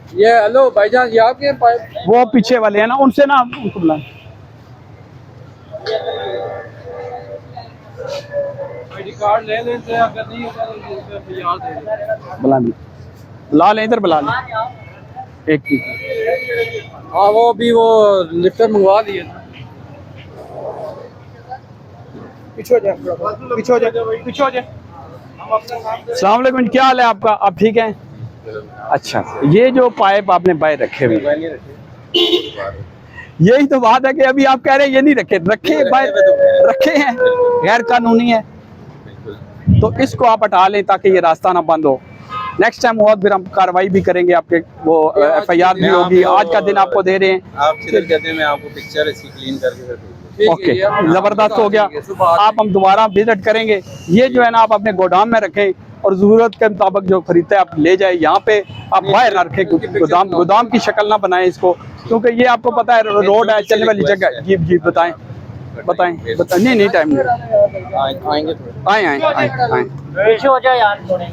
ये हेलो भाईजान, ये आपके पाइप? वो पीछे वाले हैं ना, उनसे ना उनको बुला। आईडी कार्ड ले लेते हैं, अगर नहीं होता तो फिर याद है। बुला लें, इधर बुला लें एक की। हाँ वो भी वो लिफ्टर मंगवा दिए। पीछे हो जा, पीछे हो जा, पीछे हो जा। अस्सलाम वालेकुम, क्या हाल है आपका? आप ठीक हैं? अच्छा, ये जो पाइप आपने बाहर रखे हुए, यही तो बात है कि अभी आप कह रहे हैं ये नहीं रखे, रखे बाहर रखे हैं, गैर कानूनी है। तो इसको आप हटा लें ताकि ये रास्ता ना बंद हो। नेक्स्ट टाइम और फिर हम कार्रवाई भी करेंगे, आपके वो FIR भी होगी। आज का दिन आपको दे रहे हैं, आप किधर कहते हैं, मैं आपको पिक्चर इसकी क्लीन करके ओके, जबरदस्त हो गया। आप हम दोबारा विजिट करेंगे। ये जो है ना, आप अपने गोदाम में रखें और जरूरत के मुताबिक जो खरीदते हैं आप ले जाए। यहाँ पे आप बाहर ना रखें, गोदाम की शक्ल ना बनाएं इसको, क्योंकि ये आपको पता है रोड है, चलने वाली जगह। जी जी, बताएं। नहीं टाइम नहीं, आएंगे। आए। पीछे हो जा यार थोड़े।